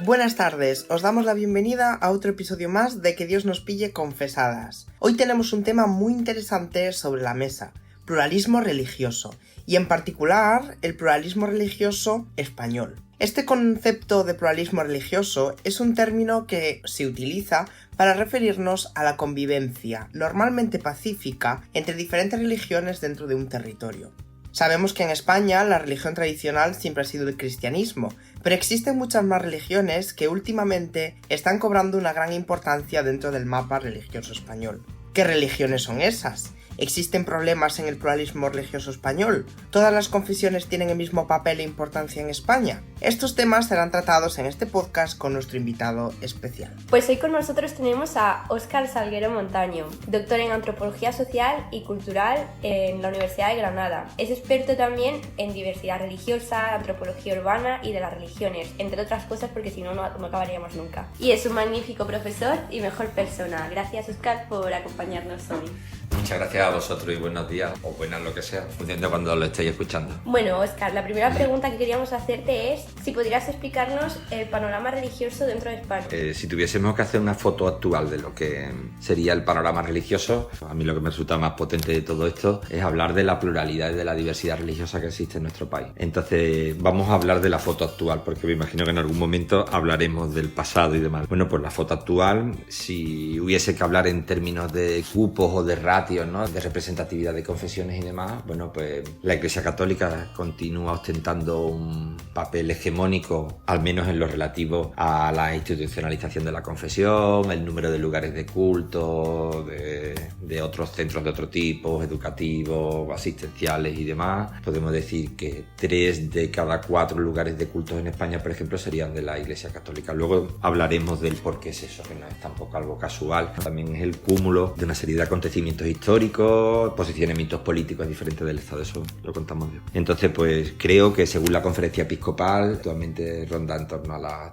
Buenas tardes, os damos la bienvenida a otro episodio más de Que Dios nos pille confesadas. Hoy tenemos un tema muy interesante sobre la mesa, pluralismo religioso, y en particular el pluralismo religioso español. Este concepto de pluralismo religioso es un término que se utiliza para referirnos a la convivencia, normalmente pacífica, entre diferentes religiones dentro de un territorio. Sabemos que en España la religión tradicional siempre ha sido el cristianismo, pero existen muchas más religiones que últimamente están cobrando una gran importancia dentro del mapa religioso español. ¿Qué religiones son esas? ¿Existen problemas en el pluralismo religioso español? ¿Todas las confesiones tienen el mismo papel e importancia en España? Estos temas serán tratados en este podcast con nuestro invitado especial. Pues hoy con nosotros tenemos a Óscar Salguero Montaño, doctor en Antropología Social y Cultural en la Universidad de Granada. Es experto también en diversidad religiosa, antropología urbana y de las religiones, entre otras cosas porque si no, no acabaríamos nunca. Y es un magnífico profesor y mejor persona. Gracias, Óscar, por acompañarnos hoy. Muchas gracias a vosotros y buenos días, o buenas lo que sea, en función de cuando lo estéis escuchando. Bueno, Óscar, la primera pregunta que queríamos hacerte es si podrías explicarnos el panorama religioso dentro de España. Si tuviésemos que hacer una foto actual de lo que sería el panorama religioso, a mí lo que me resulta más potente de todo esto es hablar de la pluralidad y de la diversidad religiosa que existe en nuestro país. Entonces vamos a hablar de la foto actual, porque me imagino que en algún momento hablaremos del pasado y demás. Bueno, pues la foto actual, si hubiese que hablar en términos de cupos o de ratios, ¿no?, de representatividad de confesiones y demás, bueno, pues la Iglesia Católica continúa ostentando un papel hegemónico, al menos en lo relativo a la institucionalización de la confesión, el número de lugares de culto, de otros centros de otro tipo, educativos, asistenciales y demás. Podemos decir que 3 de cada 4 lugares de culto en España, por ejemplo, serían de la Iglesia Católica. Luego hablaremos del por qué es eso, que no es tampoco algo casual. También es el cúmulo de una serie de acontecimientos históricos, posicionamientos políticos diferentes del Estado, eso lo contamos bien. Entonces, pues creo que según la Conferencia Episcopal, actualmente ronda en torno a las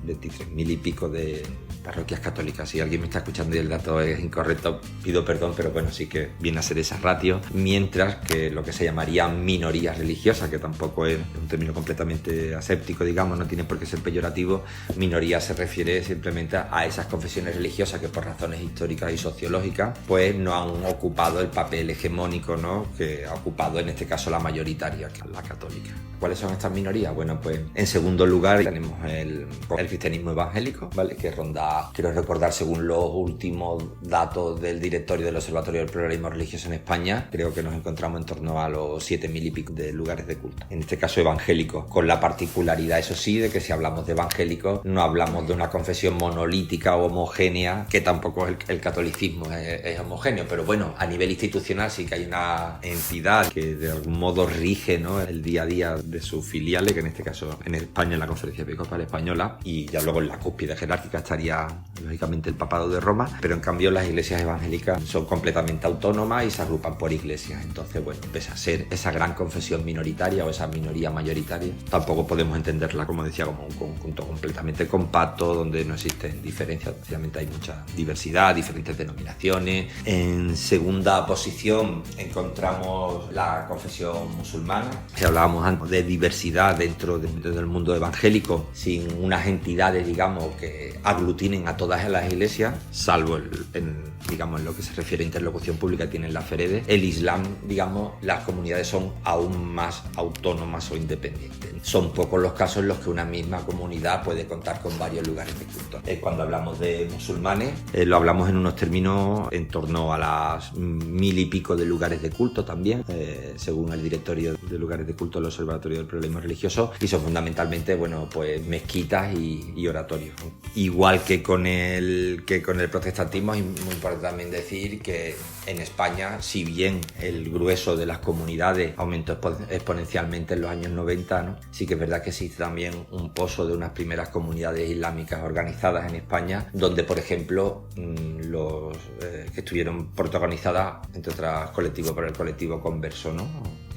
23.000 y pico de parroquias católicas. Si alguien me está escuchando y el dato es incorrecto, pido perdón, pero bueno, sí que viene a ser esa ratio. Mientras que lo que se llamaría minoría religiosa, que tampoco es un término completamente aséptico, digamos, no tiene por qué ser peyorativo, minoría se refiere simplemente a esas confesiones religiosas que por razones históricas y sociológicas, pues no han ocupado el papel hegemónico, ¿no?, que ha ocupado en este caso la mayoritaria, que es la católica. ¿Cuáles son estas minorías? Bueno, pues en segundo lugar tenemos el cristianismo evangélico, ¿vale?, que ronda, quiero recordar, según los últimos datos del directorio del Observatorio del Pluralismo Religioso en España, creo que nos encontramos en torno a los 7.000 y pico de lugares de culto. En este caso evangélicos, con la particularidad, eso sí, de que si hablamos de evangélicos no hablamos de una confesión monolítica o homogénea, que tampoco el catolicismo es homogéneo, pero bueno, a nivel institucional sí que hay una entidad que de algún modo rige, ¿no?, el día a día de sus filiales, que en este caso en España es la Conferencia Episcopal Española, y ya luego en la cúspide jerárquica estaría lógicamente el Papado de Roma, pero en cambio las iglesias evangélicas son completamente autónomas y se agrupan por iglesias. Entonces, bueno, pese a ser esa gran confesión minoritaria o esa minoría mayoritaria, tampoco podemos entenderla, como decía, como un conjunto completamente compacto donde no existen diferencias. Obviamente hay mucha diversidad, diferentes denominaciones. En segunda posición encontramos la confesión musulmana. Si hablábamos antes de diversidad dentro del mundo evangélico, sin unas entidades, digamos, que aglutinen a todas las iglesias, salvo digamos, en lo que se refiere a interlocución pública, tienen la FEREDE. El Islam, digamos, las comunidades son aún más autónomas o independientes. Son pocos los casos en los que una misma comunidad puede contar con varios lugares de culto. Cuando hablamos de musulmanes, lo hablamos en unos términos en torno a las 1.000 y pico de lugares de culto también, según el directorio de lugares de culto del Observatorio del Pluralismo Religioso, y son fundamentalmente, bueno, pues mezquitas y oratorios. Igual que con el protestantismo, es muy importante también decir que en España, si bien el grueso de las comunidades aumentó exponencialmente en los años 90, ¿no?, sí que es verdad que existe también un pozo de unas primeras comunidades islámicas organizadas en España, donde, por ejemplo, que estuvieron protagonizadas, entre otras colectivos, por el colectivo Converso, ¿no?,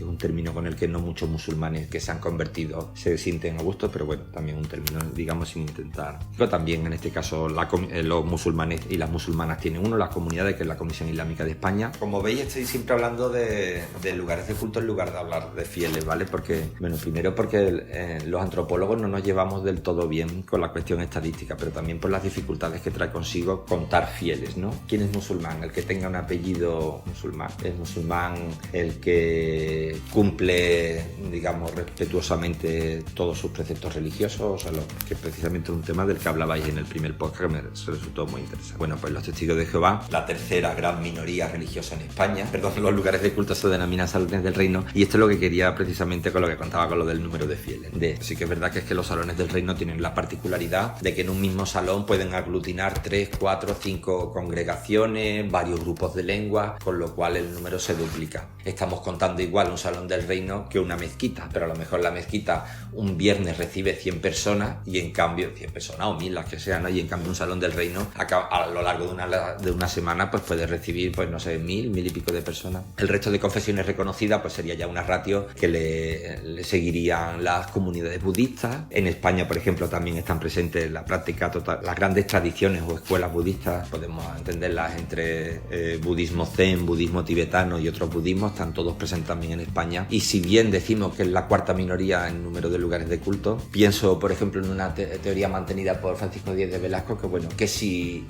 que es un término con el que no muchos musulmanes que se han convertido se sienten a gusto, pero bueno, también un término, digamos, sin intentar. Pero también en este caso los musulmanes y las musulmanas tienen uno, las comunidades, que es la Comisión Islámica de España. Como veis, estoy siempre hablando de lugares de culto en lugar de hablar de fieles, ¿vale? Porque, bueno, primero porque los antropólogos no nos llevamos del todo bien con la cuestión estadística, pero también por las dificultades que trae consigo contar fieles, ¿no? ¿Quién es musulmán? El que tenga un apellido musulmán. Es musulmán el que cumple, digamos, respetuosamente todos sus preceptos religiosos, o sea, que precisamente es un tema del que hablabais en el primer podcast que me resultó muy interesante. Bueno, pues los testigos de Jehová, la tercera gran minoría religiosa en España, los lugares de culto se denominan salones del reino, y esto es lo que quería precisamente con lo que contaba con lo del número de fieles. Sí que es verdad que es que los salones del reino tienen la particularidad de que en un mismo salón pueden aglutinar 3, 4, 5 congregaciones, varios grupos de lengua, con lo cual el número se duplica. Estamos contando igual un salón del reino que una mezquita, pero a lo mejor la mezquita un viernes recibe 100 personas y en cambio 100 personas o 1000, las que sean, ¿no? Y en cambio un salón del reino a lo largo de una semana pues puede recibir, pues no sé, 1000 y pico de personas. El resto de confesiones reconocidas pues sería ya una ratio que le seguirían las comunidades budistas. En España, por ejemplo, también están presentes la práctica total, las grandes tradiciones o escuelas budistas, podemos entenderlas entre budismo zen, budismo tibetano y otros budismos, están todos presentes también en España. Y si bien decimos que es la cuarta minoría en número de lugares de culto, pienso, por ejemplo, en una teoría mantenida por Francisco Díez de Velasco,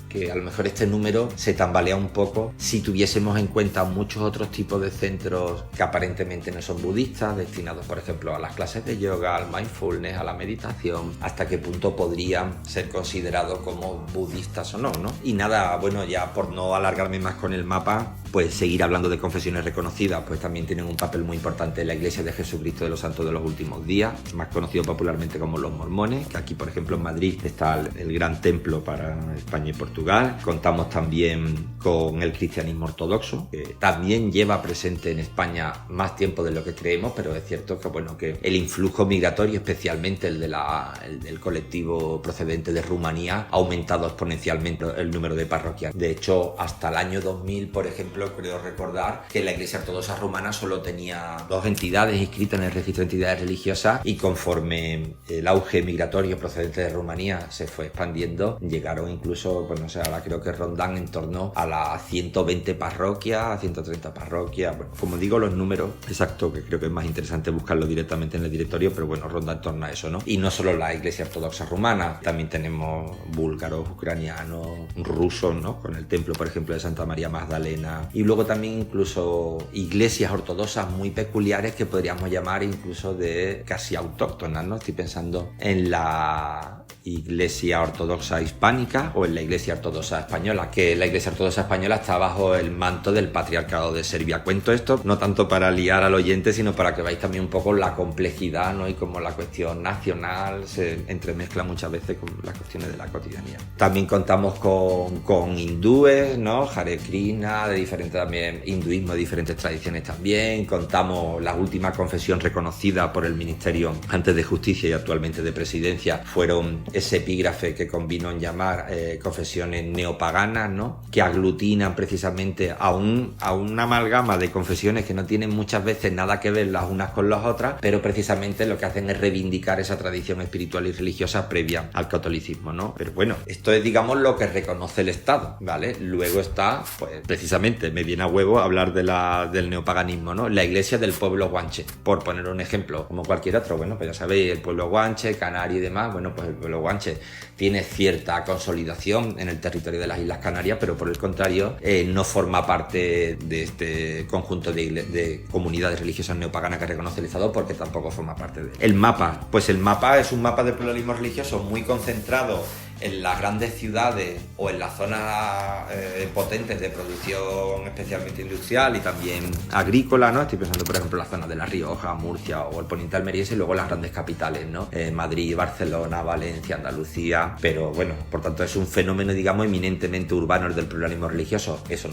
que a lo mejor este número se tambalea un poco si tuviésemos en cuenta muchos otros tipos de centros que aparentemente no son budistas, destinados, por ejemplo, a las clases de yoga, al mindfulness, a la meditación, hasta qué punto podrían ser considerados como budistas o no, ¿no? Y nada, bueno, ya por no alargarme más con el mapa, pues seguir hablando de confesiones reconocidas, pues también tienen un papel muy importante en la Iglesia de Jesucristo de los Santos de los Últimos Días, más conocido popularmente como los mormones, que aquí, por ejemplo, en Madrid está el gran templo para España y Portugal. Contamos también con el cristianismo ortodoxo, que también lleva presente en España más tiempo de lo que creemos, pero es cierto que, bueno, que el influjo migratorio, especialmente el del colectivo procedente de Rumanía, ha aumentado exponencialmente el número de parroquias. De hecho, hasta el año 2000, por ejemplo, creo recordar que la Iglesia Ortodoxa Rumana solo tenía 2 entidades inscritas en el registro de entidades religiosas, y conforme el auge migratorio procedente de Rumanía se fue expandiendo, llegaron incluso, pues no sé, ahora creo que rondan en torno a las 120 parroquias, 130 parroquias. Bueno, como digo, los números exactos, que creo que es más interesante buscarlo directamente en el directorio, pero bueno, ronda en torno a eso, ¿no? Y no solo la Iglesia Ortodoxa Rumana, también tenemos búlgaros, ucranianos, rusos, ¿no? Con el templo, por ejemplo, de Santa María Magdalena, y luego también incluso iglesias ortodoxas muy peculiares que podríamos llamar incluso de casi autóctonas, ¿no? Estoy pensando en la Iglesia Ortodoxa Hispánica o en la Iglesia Ortodoxa Española, que la Iglesia Ortodoxa Española está bajo el manto del Patriarcado de Serbia. Cuento esto no tanto para liar al oyente, sino para que veáis también un poco la complejidad, ¿no? Y cómo la cuestión nacional se entremezcla muchas veces con las cuestiones de la cotidianidad. También contamos con hindúes, ¿no? Hare Krishna, de diferentes también, hinduismo de diferentes tradiciones también. Contamos la última confesión reconocida por el Ministerio antes de Justicia y actualmente de Presidencia, fueron ese epígrafe que convino en llamar confesiones neopaganas, ¿no? Que aglutinan precisamente a una amalgama de confesiones que no tienen muchas veces nada que ver las unas con las otras, pero precisamente lo que hacen es reivindicar esa tradición espiritual y religiosa previa al catolicismo, ¿no? Pero bueno, esto es, digamos, lo que reconoce el Estado, ¿vale? Luego está, pues precisamente, me viene a huevo hablar del neopaganismo, ¿no? La Iglesia del pueblo guanche, por poner un ejemplo, como cualquier otro. Bueno, pues ya sabéis, el pueblo guanche, canario y demás, bueno, pues el pueblo guanche tiene cierta consolidación en el territorio de las Islas Canarias, pero por el contrario no forma parte de este conjunto de comunidades religiosas neopaganas que reconoce el Estado, porque tampoco forma parte de él. El mapa, pues el mapa es un mapa de pluralismo religioso muy concentrado en las grandes ciudades o en las zonas potentes de producción especialmente industrial y también agrícola, ¿no? Estoy pensando, por ejemplo, en la zona de La Rioja, Murcia o el poniente almeriense, y luego las grandes capitales, ¿no? Madrid, Barcelona, Valencia, Andalucía. Pero bueno, por tanto es un fenómeno, digamos, eminentemente urbano el del pluralismo religioso. Eso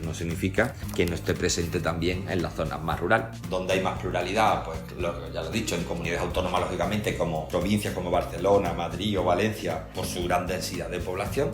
no significa que no esté presente también en las zonas más rurales. ¿Dónde hay más pluralidad? Pues ya lo he dicho, en comunidades autónomas, lógicamente, como provincias como Barcelona, Madrid o Valencia, por su gran densidad de población.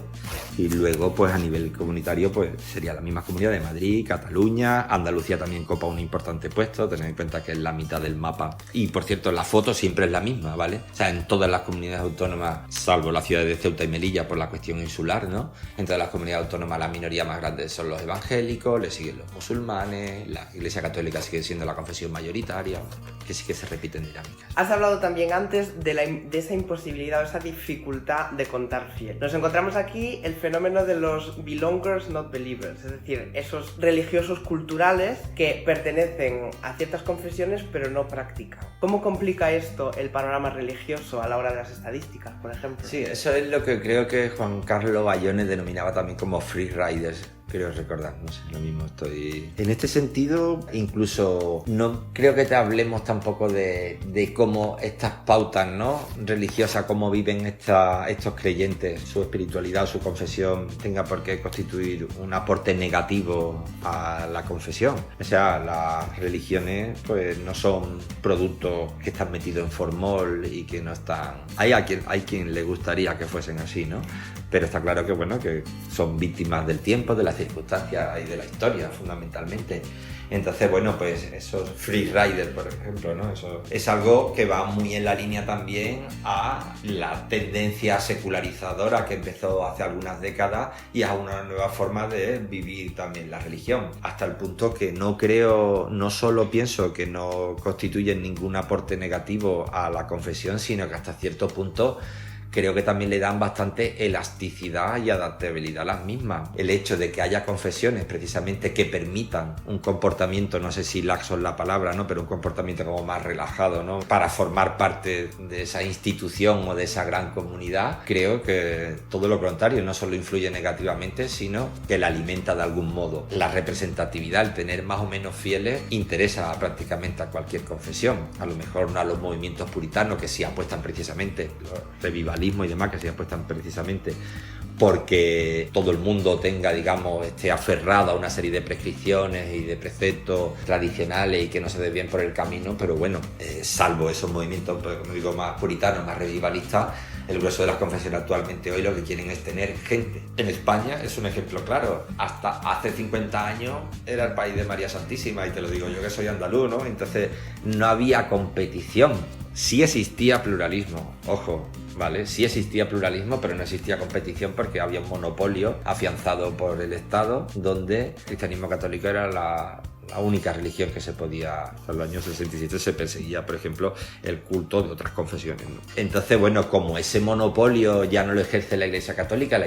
Y luego, pues a nivel comunitario, pues sería la misma comunidad de Madrid, Cataluña, Andalucía también copa un importante puesto, tened en cuenta que es la mitad del mapa. Y por cierto, la foto siempre es la misma, ¿vale? O sea, en todas las comunidades autónomas, salvo la ciudad de Ceuta y Melilla por la cuestión insular, ¿no? En todas las comunidades autónomas la minoría más grande son los evangélicos, le siguen los musulmanes, la Iglesia Católica sigue siendo la confesión mayoritaria, que sí que se repiten dinámicas. Has hablado también antes de esa imposibilidad o esa dificultad de contar fiel. Nos encontramos aquí el fenómeno de los belongers not believers, es decir, esos religiosos culturales que pertenecen a ciertas confesiones pero no practican. ¿Cómo complica esto el panorama religioso a la hora de las estadísticas, por ejemplo? Sí, eso es lo que creo que Juan Carlos Bayona denominaba también como free riders. Creo recordar, no sé, lo mismo estoy... En este sentido, incluso no creo que te hablemos tampoco de cómo estas pautas, ¿no?, religiosas, cómo viven estos creyentes, su espiritualidad, su confesión, tenga por qué constituir un aporte negativo a la confesión. O sea, las religiones pues no son productos que están metidos en formol y que no están... Hay quien le gustaría que fuesen así, ¿no? Pero está claro que, bueno, que son víctimas del tiempo, de las circunstancias y de la historia, fundamentalmente. Entonces, bueno, pues esos free riders, por ejemplo, ¿no? Eso es algo que va muy en la línea también a la tendencia secularizadora que empezó hace algunas décadas y a una nueva forma de vivir también la religión. Hasta el punto que no solo pienso que no constituyen ningún aporte negativo a la confesión, sino que hasta cierto punto creo que también le dan bastante elasticidad y adaptabilidad a las mismas. El hecho de que haya confesiones precisamente que permitan un comportamiento, no sé si laxo es la palabra, ¿no?, pero un comportamiento como más relajado, ¿no?, para formar parte de esa institución o de esa gran comunidad, creo que todo lo contrario, no solo influye negativamente, sino que la alimenta de algún modo. La representatividad, el tener más o menos fieles, interesa prácticamente a cualquier confesión. A lo mejor no a los movimientos puritanos que sí apuestan precisamente, los revivalistas y demás, que se apuestan precisamente porque todo el mundo tenga, digamos, esté aferrado a una serie de prescripciones y de preceptos tradicionales y que no se desvíen por el camino, pero bueno, salvo esos movimientos, pues, como digo, más puritanos, más revivalistas, el grueso de las confesiones actualmente hoy lo que quieren es tener gente. En España es un ejemplo claro. Hasta hace 50 años era el país de María Santísima, y te lo digo yo que soy andaluz, ¿no? Entonces no había competición. Sí existía pluralismo, ojo, ¿vale? Sí existía pluralismo, pero no existía competición porque había un monopolio afianzado por el Estado, donde el cristianismo católico era la única religión que se podía. Hasta los años 67 se perseguía, por ejemplo, el culto de otras confesiones, ¿no? Entonces, bueno, como ese monopolio ya no lo ejerce la Iglesia Católica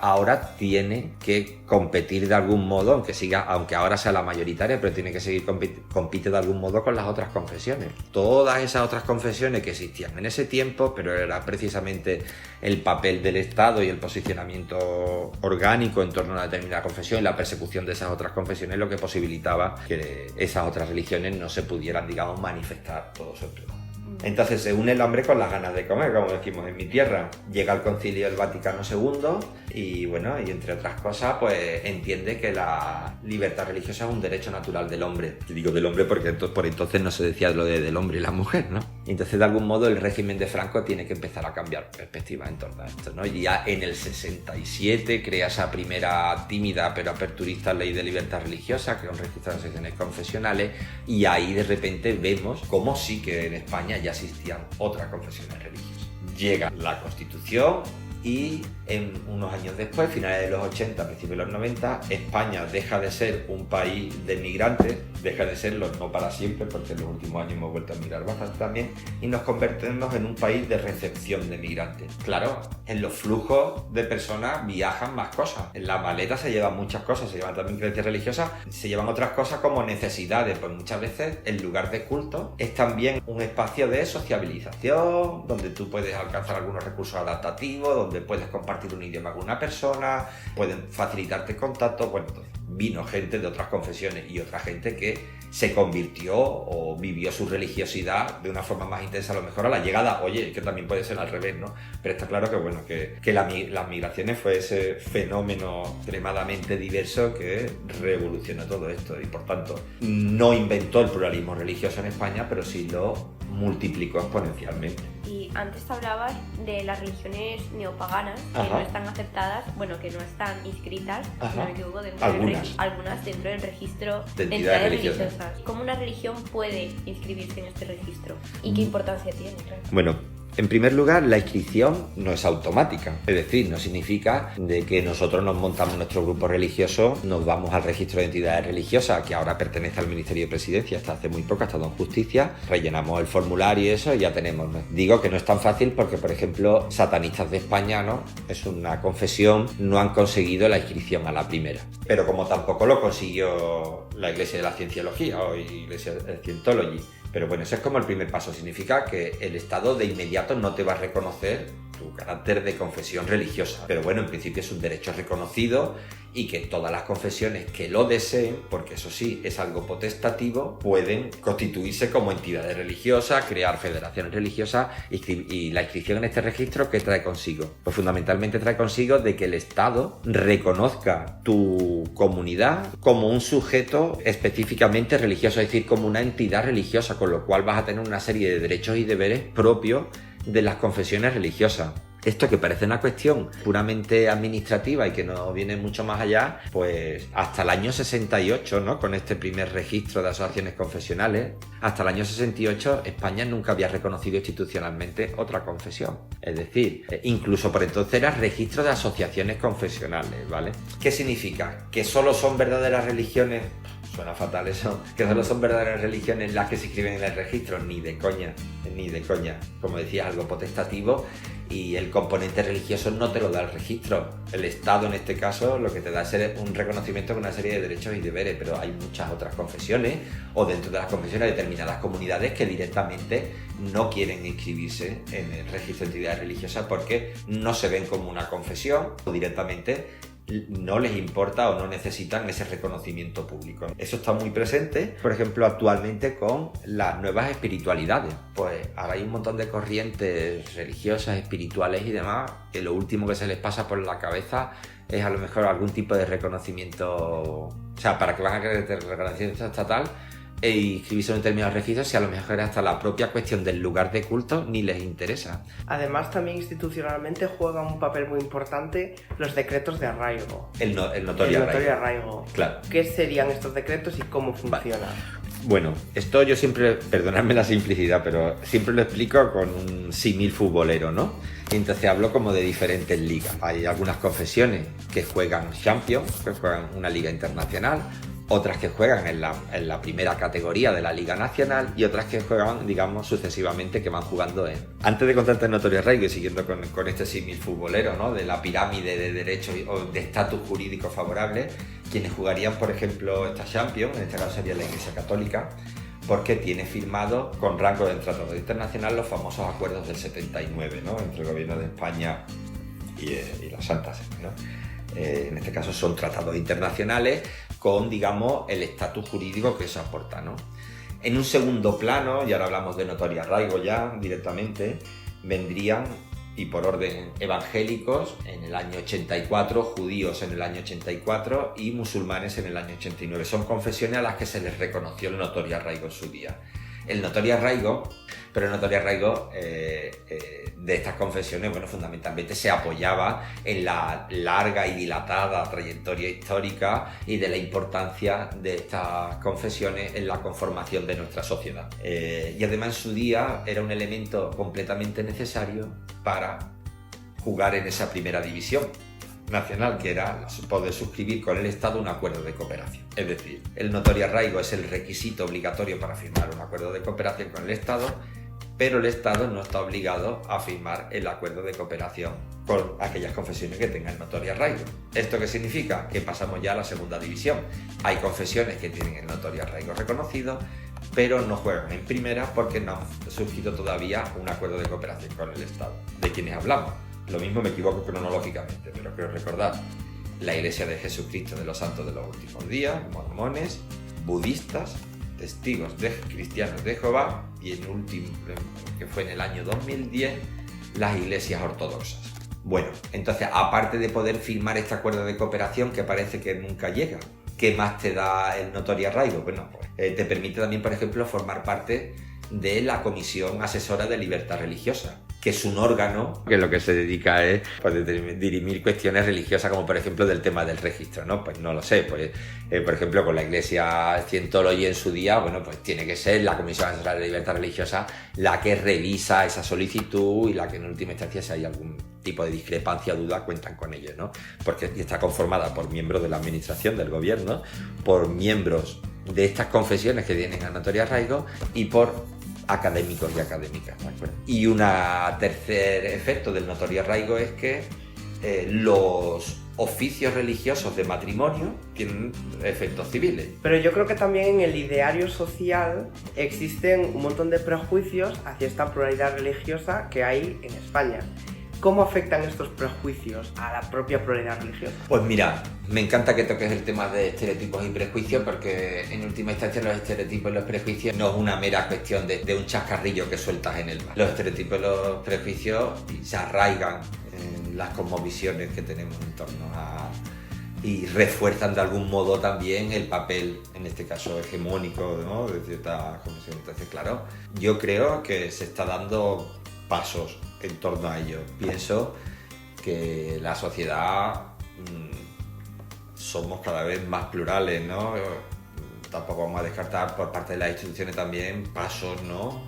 ahora tiene que competir de algún modo, aunque ahora sea la mayoritaria, pero tiene que seguir compite de algún modo con las otras confesiones. Todas esas otras confesiones que existían en ese tiempo, pero era precisamente el papel del Estado y el posicionamiento orgánico en torno a una determinada confesión y la persecución de esas otras confesiones lo que posibilitaba que esas otras religiones no se pudieran, digamos, manifestar todo su esplendor. Entonces se une el hambre con las ganas de comer, como decimos en mi tierra. Llega el Concilio del Vaticano II y, bueno, y entre otras cosas, pues entiende que la libertad religiosa es un derecho natural del hombre. Y digo del hombre porque por entonces no se decía lo del hombre y la mujer, ¿no? Y entonces, de algún modo, el régimen de Franco tiene que empezar a cambiar perspectiva en torno a esto, ¿no? Y ya en el 67 crea esa primera tímida pero aperturista ley de libertad religiosa, que es un registro de asociaciones confesionales, y ahí de repente vemos cómo sí que en España ya existían otras confesiones religiosas. Llega la Constitución y unos años después, finales de los 80, principios de los 90, España deja de ser un país de migrantes, deja de serlo no para siempre, porque en los últimos años hemos vuelto a migrar bastante también, y nos convertimos en un país de recepción de migrantes. Claro, en los flujos de personas viajan más cosas, en la maleta se llevan muchas cosas, se llevan también creencias religiosas, se llevan otras cosas como necesidades, pues muchas veces el lugar de culto es también un espacio de sociabilización, donde tú puedes alcanzar algunos recursos adaptativos, donde puedes compartir un idioma con una persona, pueden facilitarte contacto, bueno, entonces vino gente de otras confesiones y otra gente que se convirtió o vivió su religiosidad de una forma más intensa a lo mejor a la llegada. Oye, que también puede ser al revés, ¿no? Pero está claro que, bueno, que las migraciones fue ese fenómeno extremadamente diverso que revolucionó todo esto y, por tanto, no inventó el pluralismo religioso en España, pero sí lo multiplicó exponencialmente. Y antes hablabas de las religiones neopaganas que Ajá. no están aceptadas, bueno, que no están inscritas, Ajá. si no me equivoco, algunas dentro del registro De entidades religiosas. ¿Cómo una religión puede inscribirse en este registro? ¿Y qué importancia tiene? Claro. Bueno, en primer lugar, la inscripción no es automática, es decir, no significa de que nosotros nos montamos nuestro grupo religioso, nos vamos al registro de entidades religiosas, que ahora pertenece al Ministerio de Presidencia, hasta hace muy poco, ha estado en Justicia, rellenamos el formulario y eso y ya tenemos. Digo que no es tan fácil porque, por ejemplo, Satanistas de España, ¿no?, es una confesión, no han conseguido la inscripción a la primera. Pero como tampoco lo consiguió la Iglesia de la Cienciología o Iglesia de Scientology. Pero bueno, ese es como el primer paso. Significa que el Estado de inmediato no te va a reconocer tu carácter de confesión religiosa. Pero bueno, en principio es un derecho reconocido y que todas las confesiones que lo deseen, porque eso sí, es algo potestativo, pueden constituirse como entidades religiosas, crear federaciones religiosas y la inscripción en este registro, ¿qué trae consigo? Pues fundamentalmente trae consigo de que el Estado reconozca tu comunidad como un sujeto específicamente religioso, es decir, como una entidad religiosa, con lo cual vas a tener una serie de derechos y deberes propios de las confesiones religiosas. Esto, que parece una cuestión puramente administrativa y que no viene mucho más allá, pues hasta el año 68, ¿no?, con este primer registro de asociaciones confesionales, hasta el año 68 España nunca había reconocido institucionalmente otra confesión. Es decir, incluso por entonces era registro de asociaciones confesionales, ¿vale? ¿Qué significa? ¿Que solo son verdaderas religiones? Suena fatal eso, que solo son verdaderas religiones las que se inscriben en el registro. Ni de coña, ni de coña. Como decía, algo potestativo y el componente religioso no te lo da el registro. El Estado, en este caso, lo que te da es un reconocimiento con una serie de derechos y deberes, pero hay muchas otras confesiones o dentro de las confesiones determinadas comunidades que directamente no quieren inscribirse en el registro de entidades religiosas porque no se ven como una confesión o directamente no les importa o no necesitan ese reconocimiento público. Eso está muy presente, por ejemplo, actualmente con las nuevas espiritualidades. Pues ahora hay un montón de corrientes religiosas, espirituales y demás, que lo último que se les pasa por la cabeza es a lo mejor algún tipo de reconocimiento, o sea, para que van a querer reconocimiento estatal e inscribirse en determinados registros, si a lo mejor hasta la propia cuestión del lugar de culto ni les interesa. Además, también institucionalmente juegan un papel muy importante los decretos de arraigo. El notorio arraigo. Claro. ¿Qué serían estos decretos y cómo funciona? Bueno, esto yo siempre, perdonadme la simplicidad, pero siempre lo explico con un símil futbolero, ¿no? Y entonces hablo como de diferentes ligas. Hay algunas confesiones que juegan Champions, que juegan una liga internacional, otras que juegan en la primera categoría de la Liga Nacional y otras que juegan, digamos, sucesivamente, que van jugando en... Antes de contarte el notorio arraigo y siguiendo con este símil futbolero, ¿no?, de la pirámide de derechos o de estatus jurídico favorable, quienes jugarían, por ejemplo, esta Champions, en este caso sería la Iglesia Católica, porque tiene firmado con rango de tratado internacional los famosos acuerdos del 79, ¿no?, entre el gobierno de España y la Santa Sede, ¿no? En este caso son tratados internacionales con, digamos, el estatus jurídico que eso aporta, ¿no? En un segundo plano, y ahora hablamos de notorio arraigo ya directamente, vendrían, y por orden, evangélicos en el año 84, judíos en el año 84 y musulmanes en el año 89. Son confesiones a las que se les reconoció el notorio arraigo en su día. El notorio arraigo de estas confesiones, bueno, fundamentalmente se apoyaba en la larga y dilatada trayectoria histórica y de la importancia de estas confesiones en la conformación de nuestra sociedad. Y además en su día era un elemento completamente necesario para jugar en esa primera división nacional, que era poder suscribir con el Estado un acuerdo de cooperación. Es decir, el notorio arraigo es el requisito obligatorio para firmar un acuerdo de cooperación con el Estado, pero el Estado no está obligado a firmar el acuerdo de cooperación con aquellas confesiones que tengan notorio arraigo. ¿Esto qué significa? Que pasamos ya a la segunda división. Hay confesiones que tienen el notorio arraigo reconocido, pero no juegan en primera porque no han suscrito todavía un acuerdo de cooperación con el Estado. ¿De quiénes hablamos? Lo mismo, me equivoco cronológicamente, pero creo recordar. la Iglesia de Jesucristo de los Santos de los Últimos Días, mormones, budistas, testigos cristianos de Jehová y en último, que fue en el año 2010, las iglesias ortodoxas. Bueno, entonces, aparte de poder firmar este acuerdo de cooperación que parece que nunca llega, ¿qué más te da el notorio arraigo? Bueno, pues te permite también, por ejemplo, formar parte de la Comisión Asesora de Libertad Religiosa, que es un órgano que lo que se dedica es dirimir cuestiones religiosas, como por ejemplo del tema del registro, ¿no? Pues no lo sé, pues por ejemplo con la Iglesia Scientology en su día, bueno, pues tiene que ser la Comisión Asesora de Libertad Religiosa la que revisa esa solicitud y la que en última instancia, si hay algún tipo de discrepancia o duda, cuentan con ellos, ¿no? Porque está conformada por miembros de la administración del gobierno, por miembros de estas confesiones que tienen a notorio arraigo y por académicos y académicas, ¿de acuerdo? Y un tercer efecto del notorio arraigo es que los oficios religiosos de matrimonio tienen efectos civiles. Pero yo creo que también en el ideario social existen un montón de prejuicios hacia esta pluralidad religiosa que hay en España. ¿Cómo afectan estos prejuicios a la propia pluralidad religiosa? Pues mira, me encanta que toques el tema de estereotipos y prejuicios, porque en última instancia los estereotipos y los prejuicios no es una mera cuestión de un chascarrillo que sueltas en el mar. Los estereotipos y los prejuicios se arraigan en las cosmovisiones que tenemos en torno a... y refuerzan de algún modo también el papel, en este caso hegemónico, ¿no?, de ciertas confesiones. Entonces, claro, yo creo que se está dando pasos en torno a ello. Pienso que la sociedad somos cada vez más plurales, ¿no? Tampoco vamos a descartar por parte de las instituciones también pasos, ¿no?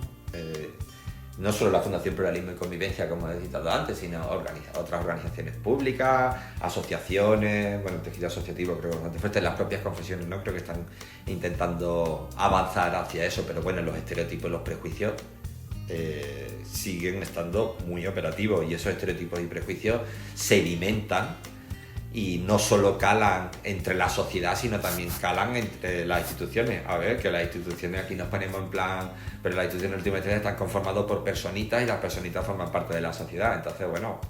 No solo la Fundación Pluralismo y Convivencia, como he citado antes, sino otras organizaciones públicas, asociaciones, bueno, el tejido asociativo creo que es bastante fuerte, las propias confesiones, ¿no? Creo que están intentando avanzar hacia eso, pero bueno, los estereotipos y los prejuicios siguen estando muy operativos, y esos estereotipos y prejuicios sedimentan y no solo calan entre la sociedad, sino también calan entre las instituciones. A ver, que las instituciones aquí nos ponemos en plan, pero las instituciones en última instancia están conformadas por personitas y las personitas forman parte de la sociedad. Entonces, bueno,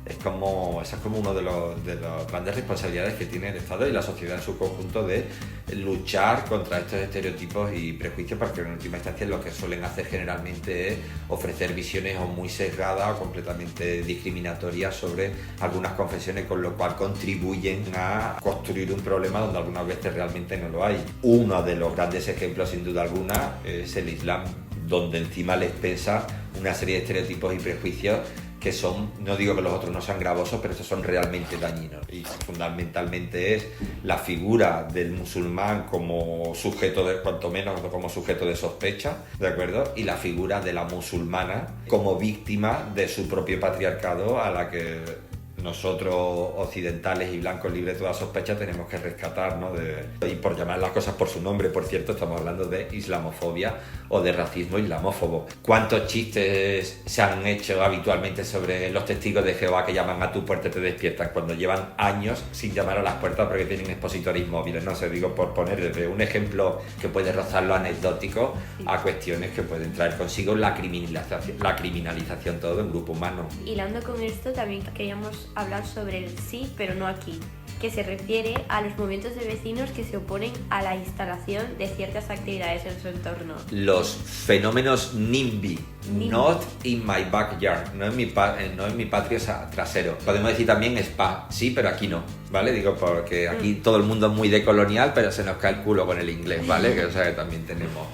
esa es como una de las grandes responsabilidades que tiene el Estado y la sociedad en su conjunto, de luchar contra estos estereotipos y prejuicios, porque en última instancia lo que suelen hacer generalmente es ofrecer visiones o muy sesgadas o completamente discriminatorias sobre algunas confesiones, con lo cual contribuyen a construir un problema donde algunas veces realmente no lo hay. Uno de los grandes ejemplos, sin duda alguna, es el Islam, donde encima les pesa una serie de estereotipos y prejuicios que son, no digo que los otros no sean gravosos, pero estos son realmente dañinos. Y fundamentalmente es la figura del musulmán como sujeto de, cuanto menos como sujeto de sospecha, ¿de acuerdo? Y la figura de la musulmana como víctima de su propio patriarcado, a la que nosotros, occidentales y blancos libres de toda sospecha, tenemos que rescatar, ¿no? Y por llamar las cosas por su nombre, por cierto, estamos hablando de islamofobia o de racismo islamófobo. ¿Cuántos chistes se han hecho habitualmente sobre los testigos de Jehová que llaman a tu puerta y te despiertan, cuando llevan años sin llamar a las puertas porque tienen expositores móviles? No sé, digo, por poner desde un ejemplo que puede rozar lo anecdótico a cuestiones que pueden traer consigo la criminalización todo en grupo humano. Hilando con esto, también queríamos hablar sobre el sí pero no aquí, que se refiere a los movimientos de vecinos que se oponen a la instalación de ciertas actividades en su entorno. Los fenómenos NIMBY, not in my backyard, no en mi patio trasero. Podemos decir también spa, sí, pero aquí no, ¿vale? Digo, porque aquí todo el mundo es muy decolonial, pero se nos cae el culo con el inglés, ¿vale? Que, o sea, que también tenemos...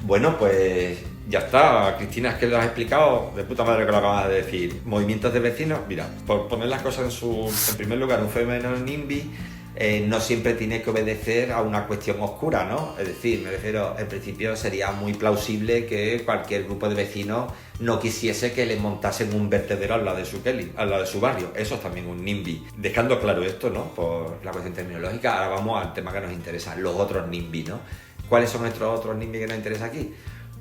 Bueno, pues ya está, Cristina, es que lo has explicado de puta madre que lo acabas de decir. Movimientos de vecinos, mira, por poner las cosas en primer lugar, un fenómeno NIMBY no siempre tiene que obedecer a una cuestión oscura, ¿no? Es decir, me refiero, en principio sería muy plausible que cualquier grupo de vecinos no quisiese que le montasen un vertedero al lado de su barrio. Eso es también un NIMBY. Dejando claro esto, ¿no?, por la cuestión terminológica, ahora vamos al tema que nos interesa, los otros NIMBY, ¿no? ¿Cuáles son nuestros otros NIMBY que nos interesa aquí?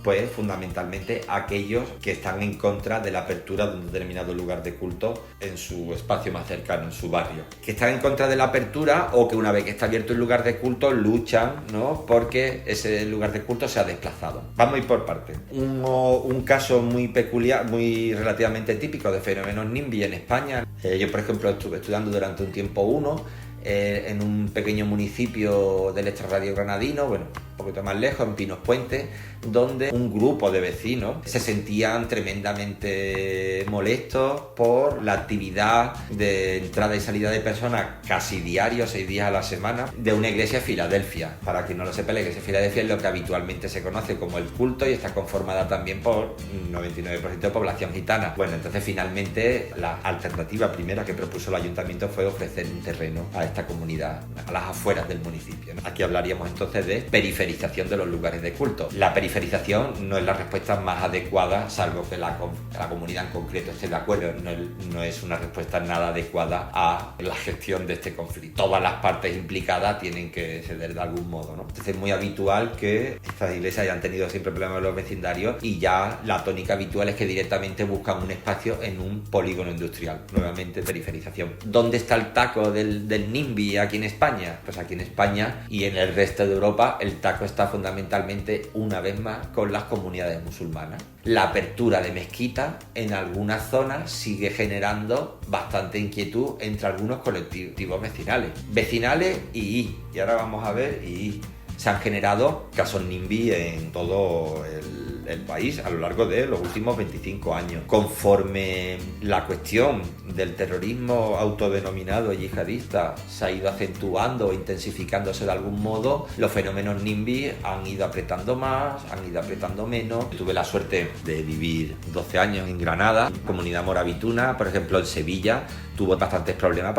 Pues fundamentalmente aquellos que están en contra de la apertura de un determinado lugar de culto en su espacio más cercano, en su barrio. Que están en contra de la apertura o que una vez que está abierto el lugar de culto luchan, ¿no?, porque ese lugar de culto se ha desplazado. Vamos a ir por partes. Un caso muy peculiar, muy relativamente típico de fenómenos NIMBY en España. Yo, por ejemplo, estuve estudiando durante un tiempo en un pequeño municipio del extrarradio granadino, bueno, un poquito más lejos, en Pinos Puente, donde un grupo de vecinos se sentían tremendamente molestos por la actividad de entrada y salida de personas casi diario, 6 días a la semana, de una iglesia de Filadelfia. Para quien no lo sepa, la iglesia de Filadelfia es lo que habitualmente se conoce como el culto y está conformada también por 99% de población gitana. Bueno, entonces finalmente la alternativa primera que propuso el ayuntamiento fue ofrecer un terreno a esta comunidad, a las afueras del municipio, ¿no? Aquí hablaríamos entonces de periferización de los lugares de culto. La periferización no es la respuesta más adecuada, salvo que la comunidad en concreto esté de acuerdo. No es una respuesta nada adecuada a la gestión de este conflicto. Todas las partes implicadas tienen que ceder de algún modo, ¿no? Entonces es muy habitual que estas iglesias hayan tenido siempre problemas con los vecindarios y ya la tónica habitual es que directamente buscan un espacio en un polígono industrial. Nuevamente periferización. ¿Dónde está el taco del NIMBY aquí en España? Pues aquí en España y en el resto de Europa el taco está fundamentalmente, una vez más, con las comunidades musulmanas. La apertura de mezquitas en algunas zonas sigue generando bastante inquietud entre algunos colectivos vecinales y ahora vamos a ver se han generado casos NIMBY en todo el país a lo largo de los últimos 25 años. Conforme la cuestión del terrorismo autodenominado yihadista se ha ido acentuando o intensificándose de algún modo, los fenómenos NIMBY han ido apretando más, han ido apretando menos. Tuve la suerte de vivir 12 años en Granada, comunidad moravituna, por ejemplo en Sevilla, tuvo bastantes problemas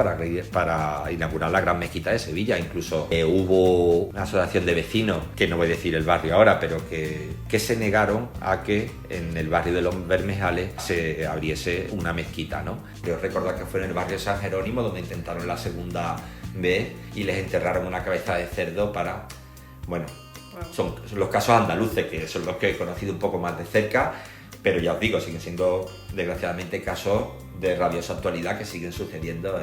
para inaugurar la Gran Mezquita de Sevilla. Incluso hubo una asociación de vecinos, que no voy a decir el barrio ahora, pero que se negaron a que en el barrio de los Bermejales se abriese una mezquita, ¿no? Yo recuerdo que fue en el barrio San Jerónimo donde intentaron la segunda vez y les enterraron una cabeza de cerdo para... Bueno, son los casos andaluces, que son los que he conocido un poco más de cerca, pero ya os digo, siguen siendo desgraciadamente casos de rabiosa actualidad que siguen sucediendo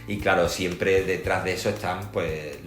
y claro, siempre detrás de eso están pues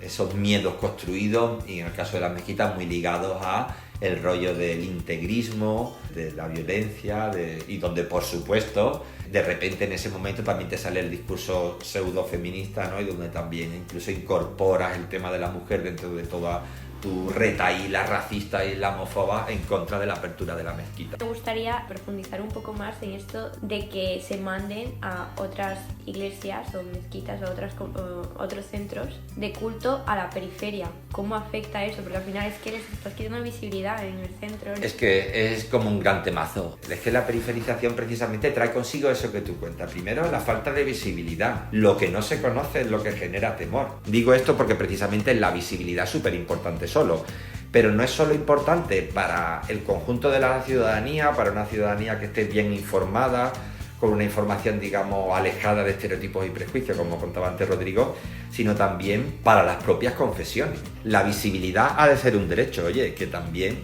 esos miedos construidos y en el caso de las mezquitas muy ligados a el rollo del integrismo, de la violencia y donde por supuesto de repente en ese momento también te sale el discurso pseudo feminista, ¿no? Y donde también incluso incorporas el tema de la mujer dentro de toda tu retaíla racista y islamófoba en contra de la apertura de la mezquita. Me gustaría profundizar un poco más en esto de que se manden a otras iglesias o mezquitas o otros centros de culto a la periferia. ¿Cómo afecta eso? Porque al final es que les estás quitando visibilidad en el centro. Es que es como un gran temazo. Es que la periferización precisamente trae consigo eso que tú cuentas. Primero, la falta de visibilidad. Lo que no se conoce es lo que genera temor. Digo esto porque precisamente la visibilidad es súper importante solo, pero no es solo importante para el conjunto de la ciudadanía, para una ciudadanía que esté bien informada, con una información, digamos, alejada de estereotipos y prejuicios, como contaba antes Rodrigo, sino también para las propias confesiones. La visibilidad ha de ser un derecho, oye, que también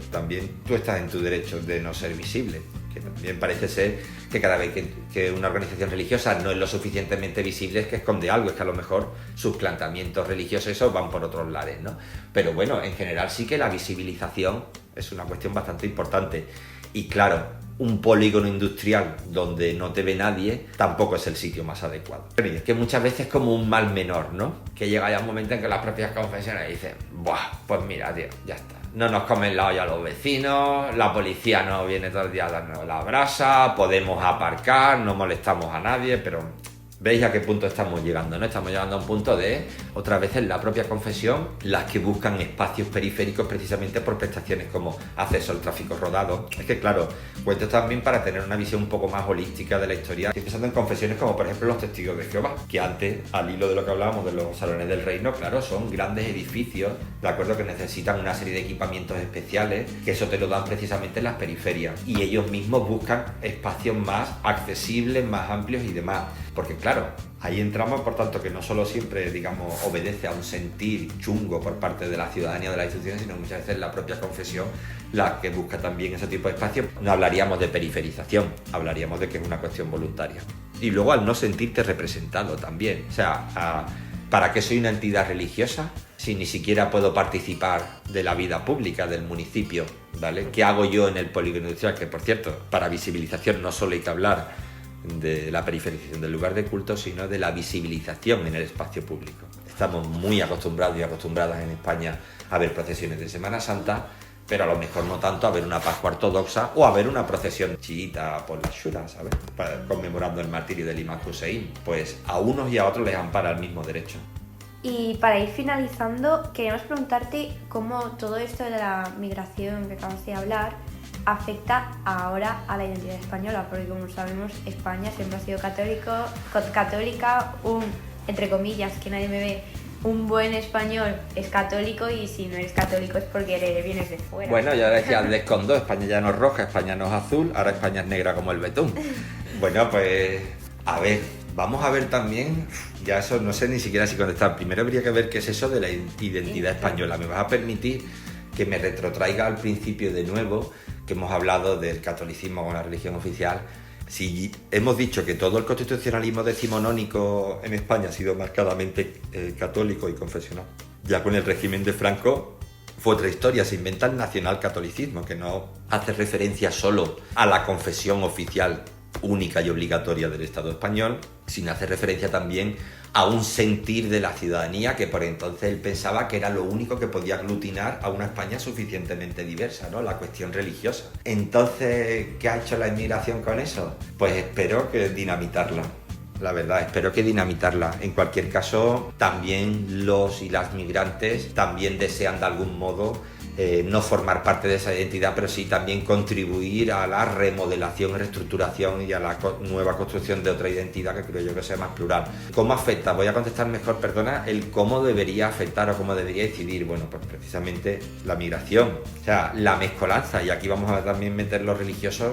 tú estás en tu derecho de no ser visible, que también parece ser que cada vez que una organización religiosa no es lo suficientemente visible es que esconde algo, es que a lo mejor sus planteamientos religiosos esos van por otros lares, ¿no? Pero bueno, en general sí que la visibilización es una cuestión bastante importante. Y claro, un polígono industrial donde no te ve nadie tampoco es el sitio más adecuado. Pero es que muchas veces es como un mal menor, ¿no? Que llega ya un momento en que las propias confesiones dicen, ¡buah! Pues mira, tío, ya está. No nos comen la olla los vecinos, la policía no viene todo el día a darnos la brasa, podemos aparcar, no molestamos a nadie, pero... ¿Veis a qué punto estamos llegando, no? Estamos llegando a un punto de, otra vez en la propia confesión, las que buscan espacios periféricos precisamente por prestaciones como acceso al tráfico rodado. Es que claro, cuento también para tener una visión un poco más holística de la historia. Estoy pensando en confesiones como por ejemplo los Testigos de Jehová, que antes, al hilo de lo que hablábamos de los salones del reino, claro, son grandes edificios, de acuerdo, que necesitan una serie de equipamientos especiales, que eso te lo dan precisamente en las periferias. Y ellos mismos buscan espacios más accesibles, más amplios y demás. Porque claro, claro, ahí entramos, por tanto, que no solo siempre, digamos, obedece a un sentir chungo por parte de la ciudadanía o de las instituciones, sino muchas veces la propia confesión la que busca también ese tipo de espacios. No hablaríamos de periferización, hablaríamos de que es una cuestión voluntaria. Y luego al no sentirte representado también, o sea, ¿para qué soy una entidad religiosa si ni siquiera puedo participar de la vida pública del municipio? ¿Vale? ¿Qué hago yo en el polígono industrial? Que, por cierto, para visibilización no solo hay que hablar de la periferización del lugar de culto, sino de la visibilización en el espacio público. Estamos muy acostumbrados y acostumbradas en España a ver procesiones de Semana Santa, pero a lo mejor no tanto a ver una Pascua ortodoxa o a ver una procesión chiita por la Shura, ¿sabes? Conmemorando el martirio del Imam Hussein. Pues a unos y a otros les ampara el mismo derecho. Y para ir finalizando, queríamos preguntarte cómo todo esto de la migración que acabas de hablar afecta ahora a la identidad española, porque como sabemos, España siempre ha sido católica, entre comillas, que nadie me ve, un buen español es católico, y si no eres católico es porque vienes de fuera. Bueno, ya decía descondó, España ya no es roja, España no es azul, ahora España es negra como el betún. Bueno, pues a ver, vamos a ver también, ya eso no sé ni siquiera si contestar. Primero habría que ver qué es eso de la identidad española. Me vas a permitir que me retrotraiga al principio de nuevo, que hemos hablado del catolicismo como la religión oficial. Si hemos dicho que todo el constitucionalismo decimonónico en España ha sido marcadamente católico y confesional, ya con el régimen de Franco fue otra historia. Se inventa el nacionalcatolicismo, que no hace referencia solo a la confesión oficial única y obligatoria del Estado español, sino hace referencia también a un sentir de la ciudadanía que por entonces él pensaba que era lo único que podía aglutinar a una España suficientemente diversa, ¿no? La cuestión religiosa. Entonces, ¿qué ha hecho la inmigración con eso? Pues espero que dinamitarla. La verdad, espero que dinamitarla. En cualquier caso, también los y las migrantes también desean de algún modo no formar parte de esa identidad, pero sí también contribuir a la remodelación, reestructuración y a la nueva construcción de otra identidad que creo yo que sea más plural. ¿Cómo afecta? Voy a contestar mejor, perdona, el cómo debería afectar o cómo debería incidir. Bueno, pues precisamente la migración, o sea, la mezcolanza, y aquí vamos a también meter los religiosos.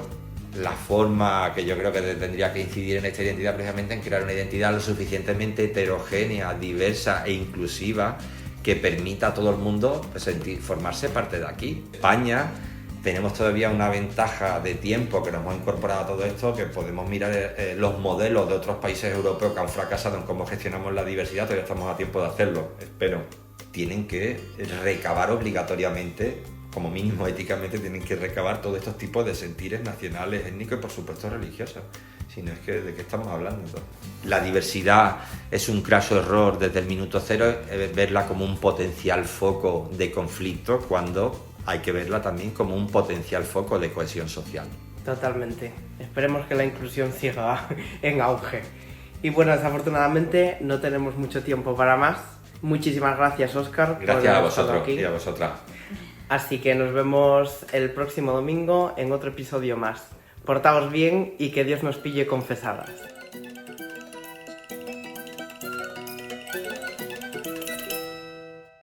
La forma que yo creo que tendría que incidir en esta identidad, precisamente en crear una identidad lo suficientemente heterogénea, diversa e inclusiva, que permita a todo el mundo formarse parte de aquí. España tenemos todavía una ventaja de tiempo, que nos hemos incorporado a todo esto, que podemos mirar los modelos de otros países europeos que han fracasado en cómo gestionamos la diversidad. Todavía estamos a tiempo de hacerlo, espero. Tienen que recabar obligatoriamente, como mínimo éticamente, tienen que recabar todos estos tipos de sentires nacionales, étnicos y por supuesto religiosos. Si no, es que ¿de qué estamos hablando? La diversidad es un craso error desde el minuto cero, verla como un potencial foco de conflicto, cuando hay que verla también como un potencial foco de cohesión social. Totalmente. Esperemos que la inclusión siga en auge. Y bueno, desafortunadamente no tenemos mucho tiempo para más. Muchísimas gracias, Óscar. Gracias a vosotros y a vosotras. Así que nos vemos el próximo domingo en otro episodio más. Portaos bien y que Dios nos pille confesadas.